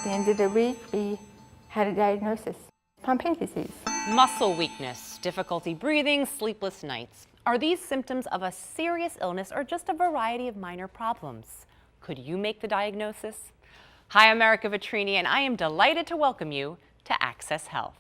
At the end of the week, we had a diagnosis, Pompe disease. Muscle weakness, difficulty breathing, sleepless nights. Are these symptoms of a serious illness or just a variety of minor problems? Could you make the diagnosis? Hi, I'm Erica Vetrini, and I am delighted to welcome you to Access Health.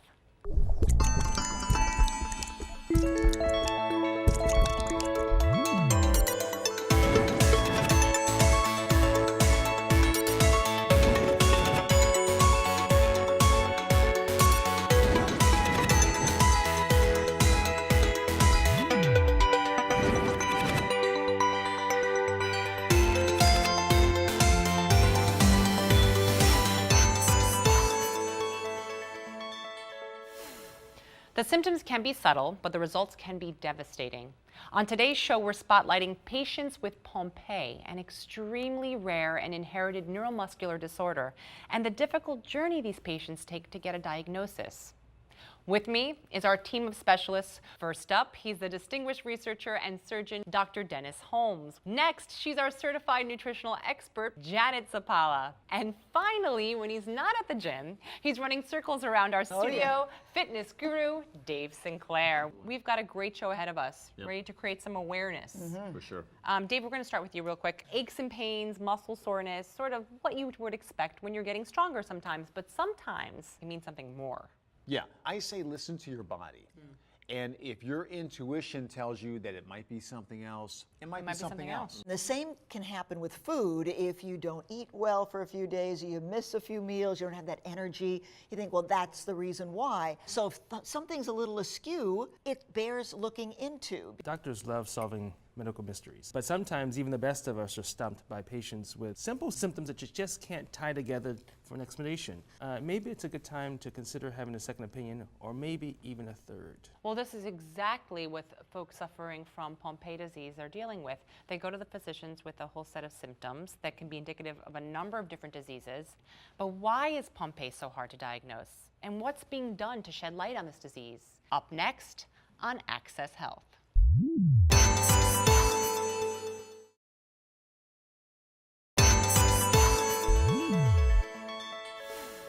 The symptoms can be subtle, but the results can be devastating. On today's show, we're spotlighting patients with Pompe, an extremely rare and inherited neuromuscular disorder, and the difficult journey these patients take to get a diagnosis. With me is our team of specialists. First up, he's the distinguished researcher and surgeon, Dr. Dennis Holmes. Next, she's our certified nutritional expert, Janet Zapala. And finally, when he's not at the gym, he's running circles around our studio, fitness guru, Dave Sinclair. We've got a great show ahead of us, ready to create some awareness. For sure. Dave, we're going to start with you real quick. Aches and pains, muscle soreness, sort of what you would expect when you're getting stronger sometimes, but sometimes it means something more. Yeah, I say listen to your body. And if your intuition tells you that it might be something else, it might be something else. The same can happen with food. If you don't eat well for a few days, you miss a few meals, you don't have that energy, you think, well, that's the reason why. So if something's a little askew, it bears looking into. Doctors love solving medical mysteries, but sometimes even the best of us are stumped by patients with simple symptoms that you just can't tie together for an explanation. Maybe it's a good time to consider having a second opinion, or maybe even a third. Well, this is exactly what folks suffering from Pompe disease are dealing with. They go to the physicians with a whole set of symptoms that can be indicative of a number of different diseases. But why is Pompe so hard to diagnose? And what's being done to shed light on this disease? Up next on Access Health.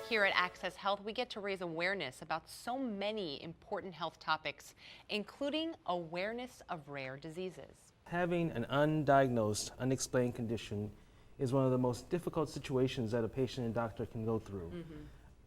Here at Access Health, we get to raise awareness about so many important health topics, including awareness of rare diseases. Having an undiagnosed, unexplained condition is one of the most difficult situations that a patient and doctor can go through.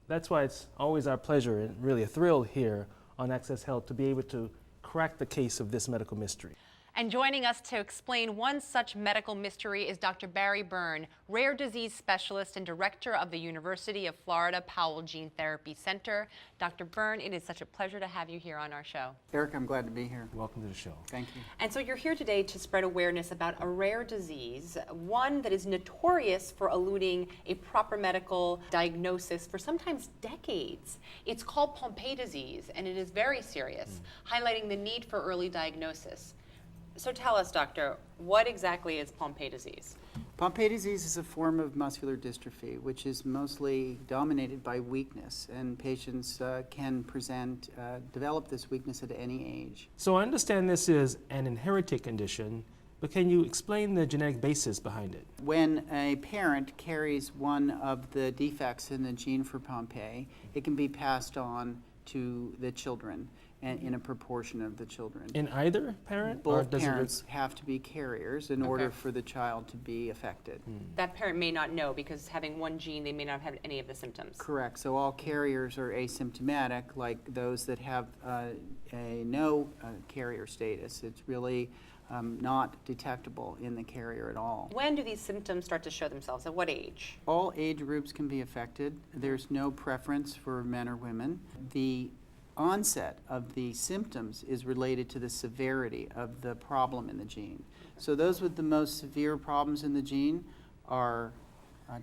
That's why it's always our pleasure and really a thrill here on Access Health to be able to crack the case of this medical mystery. And joining us to explain one such medical mystery is Dr. Barry Byrne, rare disease specialist and director of the University of Florida Powell Gene Therapy Center. Dr. Byrne, it is such a pleasure to have you here on our show. Eric, I'm glad to be here. Welcome to the show. Thank you. And so you're here today to spread awareness about a rare disease, one that is notorious for eluding a proper medical diagnosis for sometimes decades. It's called Pompe disease, and it is very serious, highlighting the need for early diagnosis. So tell us, doctor, what exactly is Pompe disease? Pompe disease is a form of muscular dystrophy, which is mostly dominated by weakness, and patients can develop this weakness at any age. So I understand this is an inherited condition, but can you explain the genetic basis behind it? When a parent carries one of the defects in the gene for Pompe, it can be passed on to the children, and in a proportion of the children. In either parent? or Both does it parents have to be carriers in order for the child to be affected. That parent may not know because having one gene, they may not have any of the symptoms. Correct. So all carriers are asymptomatic, like those that have no carrier status. It's really not detectable in the carrier at all. When do these symptoms start to show themselves? At what age? All age groups can be affected. There's no preference for men or women. The onset of the symptoms is related to the severity of the problem in the gene. So those with the most severe problems in the gene are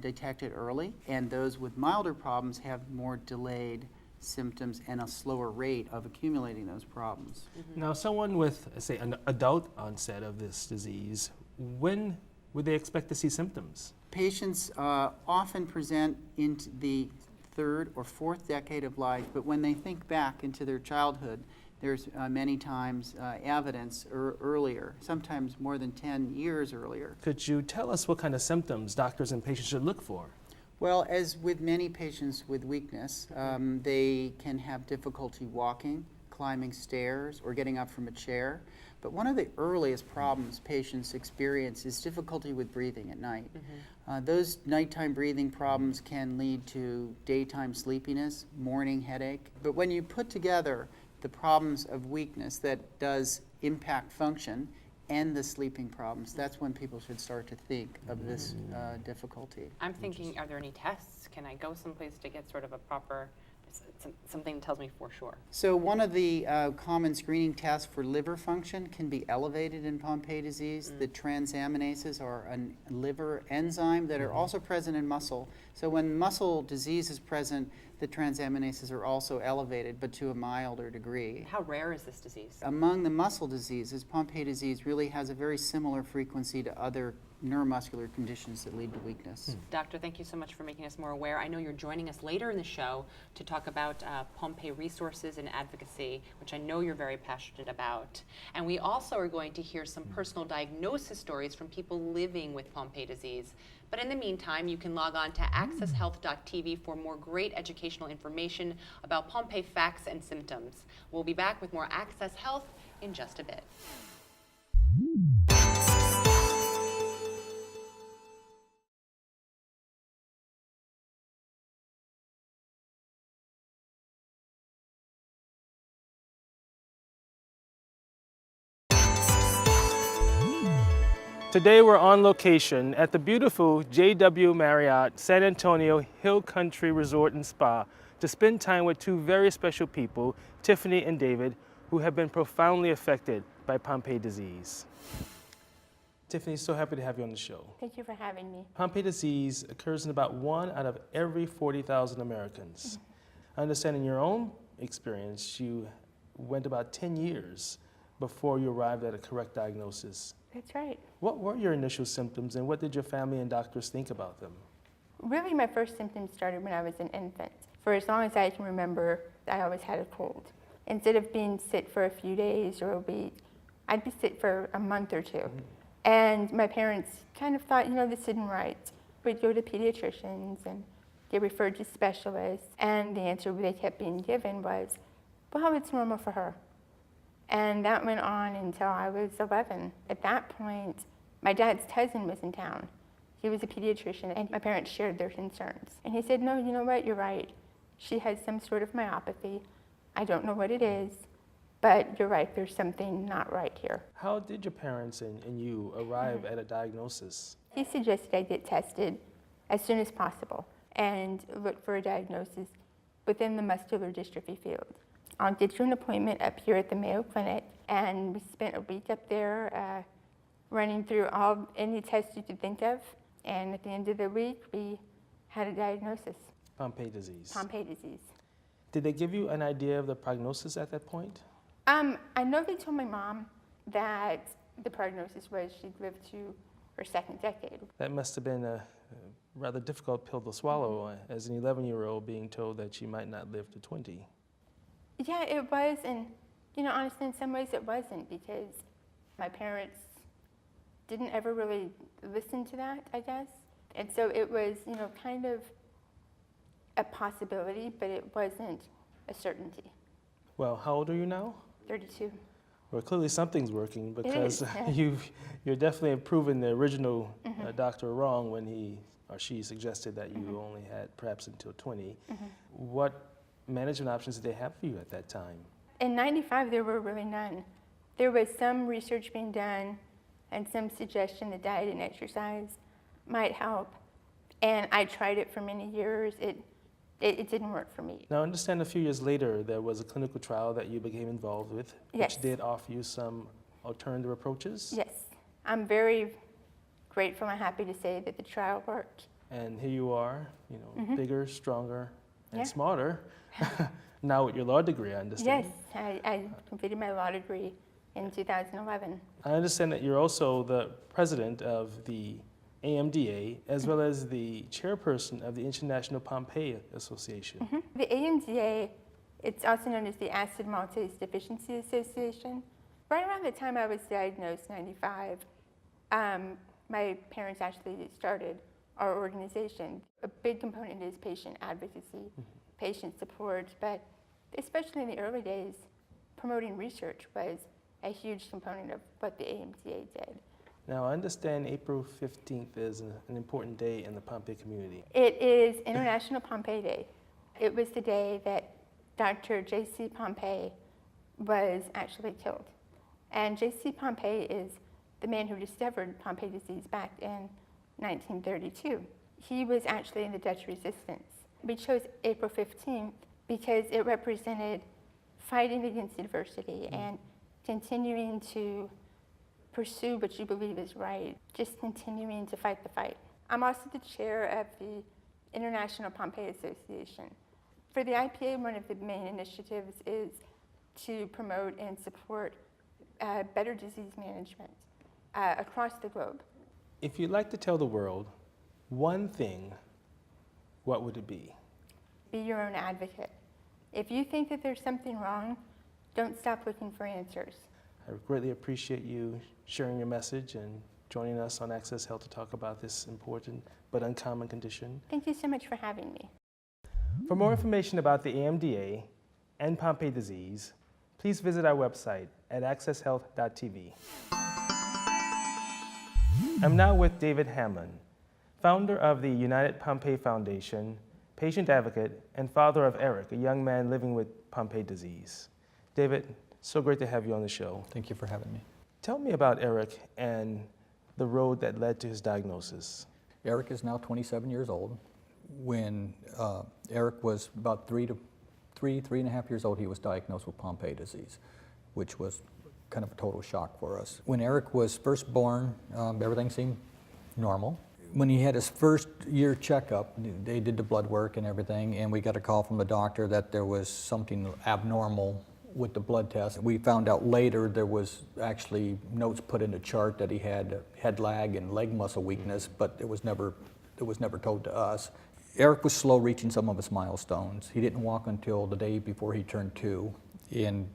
detected early, and those with milder problems have more delayed symptoms and a slower rate of accumulating those problems. Now, someone with, say, an adult onset of this disease, when would they expect to see symptoms? Patients often present into the third or fourth decade of life, but when they think back into their childhood, there's many times evidence earlier, sometimes more than 10 years earlier. Could you tell us what kind of symptoms doctors and patients should look for? Well, as with many patients with weakness, they can have difficulty walking, climbing stairs, or getting up from a chair. But one of the earliest problems patients experience is difficulty with breathing at night. Those nighttime breathing problems can lead to daytime sleepiness, morning headache. But when you put together the problems of weakness that does impact function and the sleeping problems, that's when people should start to think of this difficulty. I'm thinking, are there any tests? Can I go someplace to get sort of a proper, something that tells me for sure? So one of the common screening tests for liver function can be elevated in Pompe disease. The transaminases are a liver enzyme that are also present in muscle. So when muscle disease is present, the transaminases are also elevated, but to a milder degree. How rare is this disease? Among the muscle diseases, Pompe disease really has a very similar frequency to other neuromuscular conditions that lead to weakness. Doctor, thank you so much for making us more aware. I know you're joining us later in the show to talk about Pompe resources and advocacy, which I know you're very passionate about. And we also are going to hear some personal diagnosis stories from people living with Pompe disease. But in the meantime, you can log on to accesshealth.tv for more great educational information about Pompe facts and symptoms. We'll be back with more Access Health in just a bit. Today we're on location at the beautiful JW Marriott San Antonio Hill Country Resort and Spa to spend time with two very special people, Tiffany and David, who have been profoundly affected by Pompe disease. Tiffany, so happy to have you on the show. Thank you for having me. Pompe disease occurs in about 1 out of every 40,000 Americans. I understand in your own experience, you went about 10 years before you arrived at a correct diagnosis. That's right. What were your initial symptoms and what did your family and doctors think about them? Really, my first symptoms started when I was an infant. For as long as I can remember, I always had a cold. Instead of being sick for a few days or a week, I'd be sick for a month or two. And my parents kind of thought, this isn't right. We'd go to pediatricians and get referred to specialists, and the answer they kept being given was, well, it's normal for her. And that went on until I was 11. At that point, my dad's cousin was in town. He was a pediatrician, and my parents shared their concerns. And he said, no, you know what, you're right. She has some sort of myopathy. I don't know what it is, but you're right, there's something not right here. How did your parents and you arrive at a diagnosis? He suggested I get tested as soon as possible and look for a diagnosis within the muscular dystrophy field. I'll get you an appointment up here at the Mayo Clinic, and we spent a week up there running through any tests you could think of, and at the end of the week, we had a diagnosis. Pompe disease. Pompe disease. Did they give you an idea of the prognosis at that point? I know they told my mom that the prognosis was she'd live to her second decade. That must have been a rather difficult pill to swallow as an 11-year-old being told that she might not live to 20. Yeah, it was, and honestly, in some ways it wasn't, because my parents didn't ever really listen to that, I guess. And so it was, kind of a possibility, but it wasn't a certainty. Well, how old are you now? 32. Well, clearly something's working because is. you're definitely proving the original doctor wrong when he or she suggested that you only had perhaps until 20. What management options did they have for you at that time? In '95, there were really none. There was some research being done and some suggestion that diet and exercise might help. And I tried it for many years. It didn't work for me. Now, I understand a few years later there was a clinical trial that you became involved with, Yes. which did offer you some alternative approaches. Yes. I'm very grateful and happy to say that the trial worked. And here you are, bigger, stronger, and Yeah. smarter. Now with your law degree, I understand. Yes, I completed my law degree in 2011. I understand that you're also the president of the AMDA, as well as the chairperson of the International Pompe Association. The AMDA, it's also known as the Acid Maltase Deficiency Association. Right around the time I was diagnosed, 95, my parents actually started our organization. A big component is patient advocacy, patient support, but especially in the early days, promoting research was a huge component of what the AMDA did. Now, I understand April 15th is an important day in the Pompeii community. It is International Pompeii Day. It was the day that Dr. J.C. Pompeii was actually killed. And J.C. Pompeii is the man who discovered Pompeii disease back in 1932. He was actually in the Dutch resistance. We chose April 15th because it represented fighting against adversity and continuing to pursue what you believe is right, just continuing to fight the fight. I'm also the chair of the International Pompeii Association. For the IPA, one of the main initiatives is to promote and support better disease management across the globe. If you'd like to tell the world one thing, what would it be? Be your own advocate. If you think that there's something wrong, don't stop looking for answers. I greatly appreciate you sharing your message and joining us on Access Health to talk about this important but uncommon condition. Thank you so much for having me. For more information about the AMDA and Pompeii disease, please visit our website at accesshealth.tv. I'm now with David Hamlin, founder of the United Pompeii Foundation, patient advocate, and father of Eric, a young man living with Pompeii disease. David, so great to have you on the show. Thank you for having me. Tell me about Eric and the road that led to his diagnosis. Eric is now 27 years old. When Eric was about three and a half years old, he was diagnosed with Pompeii disease, which was kind of a total shock for us. When Eric was first born, everything seemed normal. When he had his first year checkup, they did the blood work and everything, and we got a call from the doctor that there was something abnormal with the blood test. We found out later there was actually notes put in the chart that he had head lag and leg muscle weakness, but it was never told to us. Eric was slow reaching some of his milestones. He didn't walk until the day before he turned 2. And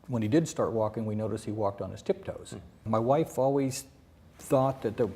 when he did start walking, we noticed he walked on his tiptoes. My wife always thought that there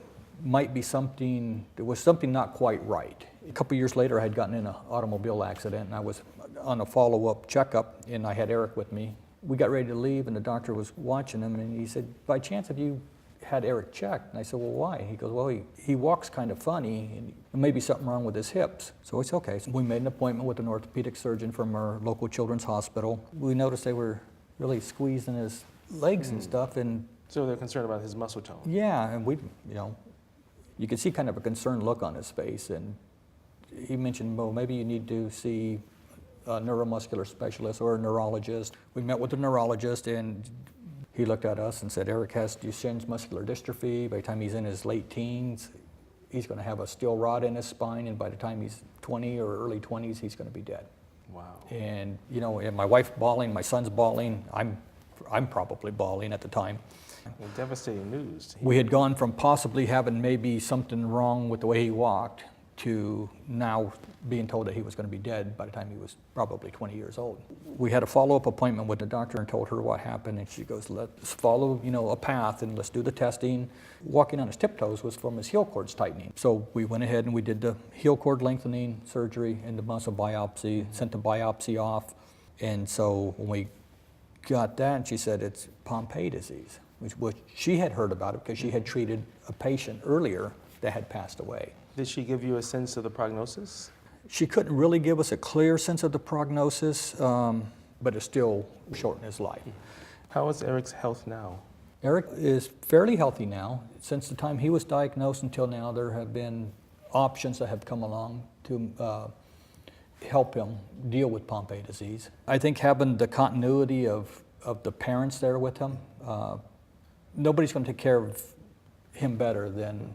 was something not quite right. A couple years later, I had gotten in an automobile accident, and I was on a follow-up checkup, and I had Eric with me. We got ready to leave, and the doctor was watching him, and he said, "By chance, have you had Eric checked?" And I said, "Well, why?" He goes, "Well, he walks kind of funny, and there may be something wrong with his hips." So it's okay. So we made an appointment with an orthopedic surgeon from our local children's hospital. We noticed they were really squeezing his legs and stuff, and So they're concerned about his muscle tone. yeah, and you could see kind of a concerned look on his face, and he mentioned, well, maybe you need to see a neuromuscular specialist or a neurologist. We met with the neurologist, and he looked at us and said, Eric has Duchenne's muscular dystrophy. By the time he's in his late teens, he's going to have a steel rod in his spine, and by the time he's 20 or early 20s, he's going to be dead. Wow. And and my wife's bawling, my son's bawling, I'm probably bawling at the time. Well, devastating news. We had gone from possibly having maybe something wrong with the way he walked to now being told that he was going to be dead by the time he was probably 20 years old. We had a follow-up appointment with the doctor and told her what happened, and she goes, let's follow a path and let's do the testing. Walking on his tiptoes was from his heel cords tightening. So we went ahead and we did the heel cord lengthening surgery and the muscle biopsy, sent the biopsy off. And so when we got that, she said it's Pompeii disease, which she had heard about it because she had treated a patient earlier that had passed away. Did she give you a sense of the prognosis? She couldn't really give us a clear sense of the prognosis, but it still shortened his life. How is Eric's health now? Eric is fairly healthy now. Since the time he was diagnosed until now, there have been options that have come along to help him deal with Pompeii disease. I think having the continuity of the parents there with him, nobody's going to take care of him better than,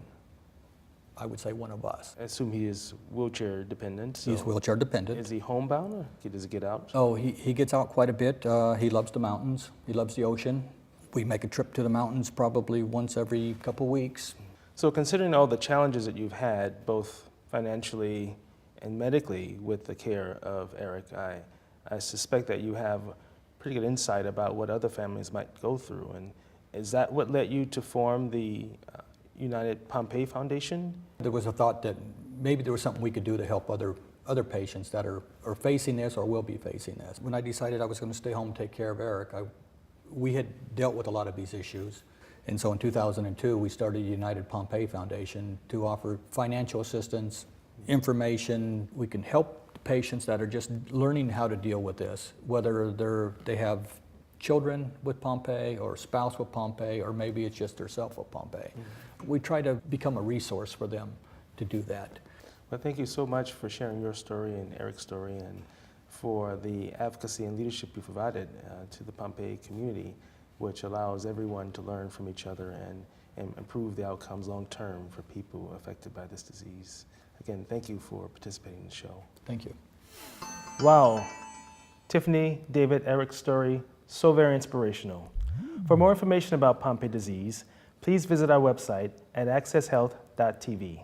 I would say, one of us. I assume he is wheelchair dependent. So He's wheelchair dependent. Is he homebound or does he get out? Oh, he gets out quite a bit. He loves the mountains. He loves the ocean. We make a trip to the mountains probably once every couple weeks. So considering all the challenges that you've had, both financially and medically with the care of Eric, I suspect that you have pretty good insight about what other families might go through. And is that what led you to form the United Pompe Foundation. There was a thought that maybe there was something we could do to help other patients that are facing this or will be facing this. When I decided I was going to stay home and take care of Eric, we had dealt with a lot of these issues. And so in 2002, we started the United Pompe Foundation to offer financial assistance, information. We can help patients that are just learning how to deal with this, whether they have children with Pompe or spouse with Pompe, or maybe it's just their self with Pompe. Mm-hmm. We try to become a resource for them to do that. Well, thank you so much for sharing your story and Eric's story, and for the advocacy and leadership you provided to the Pompe community, which allows everyone to learn from each other and improve the outcomes long term for people affected by this disease. Again, thank you for participating in the show. Thank you. Wow. Tiffany, David, Eric's story, so very inspirational. For more information about Pompe disease, please visit our website at accesshealth.tv.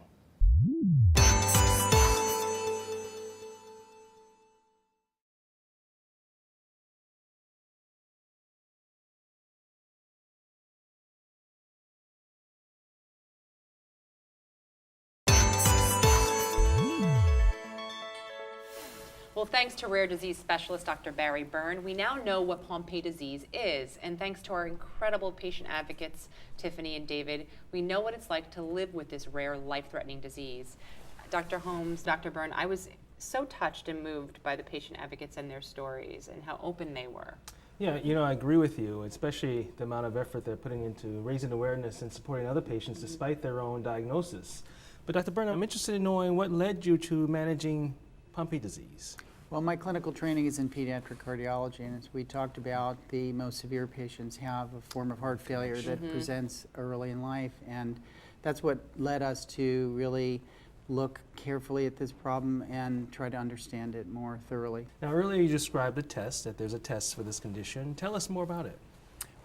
Well, thanks to rare disease specialist Dr. Barry Byrne, we now know what Pompe disease is. And thanks to our incredible patient advocates, Tiffany and David, we know what it's like to live with this rare, life-threatening disease. Dr. Holmes, Dr. Byrne, I was so touched and moved by the patient advocates and their stories and how open they were. Yeah, I agree with you, especially the amount of effort they're putting into raising awareness and supporting other patients despite their own diagnosis. But Dr. Byrne, I'm interested in knowing what led you to managing Pompe disease. Well, my clinical training is in pediatric cardiology, and as we talked about, the most severe patients have a form of heart failure that presents early in life, and that's what led us to really look carefully at this problem and try to understand it more thoroughly. Now, earlier you described a test, that there's a test for this condition. Tell us more about it.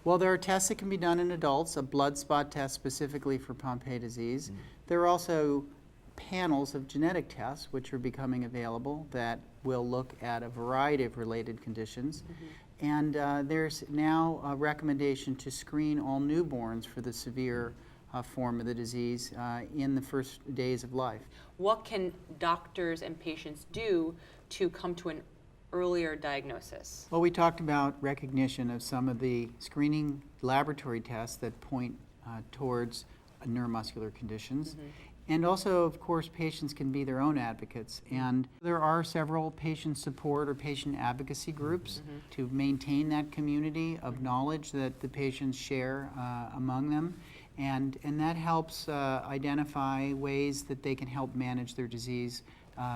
Well, there are tests that can be done in adults, a blood spot test specifically for Pompe disease. There are also panels of genetic tests which are becoming available that will look at a variety of related conditions. And there's now a recommendation to screen all newborns for the severe form of the disease in the first days of life. What can doctors and patients do to come to an earlier diagnosis? Well, we talked about recognition of some of the screening laboratory tests that point towards neuromuscular conditions. And also, of course, patients can be their own advocates. And there are several patient support or patient advocacy groups to maintain that community of knowledge that the patients share among them. And that helps identify ways that they can help manage their disease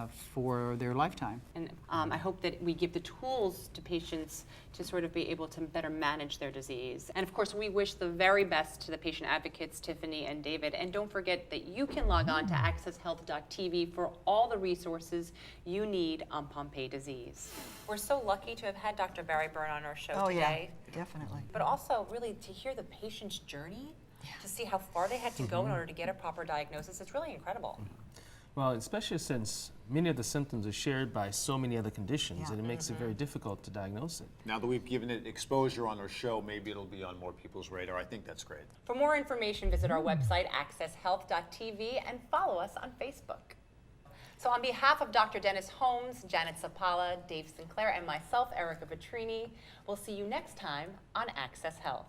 for their lifetime. And I hope that we give the tools to patients to sort of be able to better manage their disease. And of course, we wish the very best to the patient advocates, Tiffany and David. And don't forget that you can log on to accesshealth.tv for all the resources you need on Pompe disease. We're so lucky to have had Dr. Barry Byrne on our show today. Yeah, definitely. But also really to hear the patient's journey, to see how far they had to go in order to get a proper diagnosis. It's really incredible. Well, especially since many of the symptoms are shared by so many other conditions, and it makes it very difficult to diagnose it. Now that we've given it exposure on our show, maybe it'll be on more people's radar. I think that's great. For more information, visit our website, accesshealth.tv, and follow us on Facebook. So on behalf of Dr. Dennis Holmes, Janet Sapala, Dave Sinclair, and myself, Erica Vetrini, we'll see you next time on Access Health.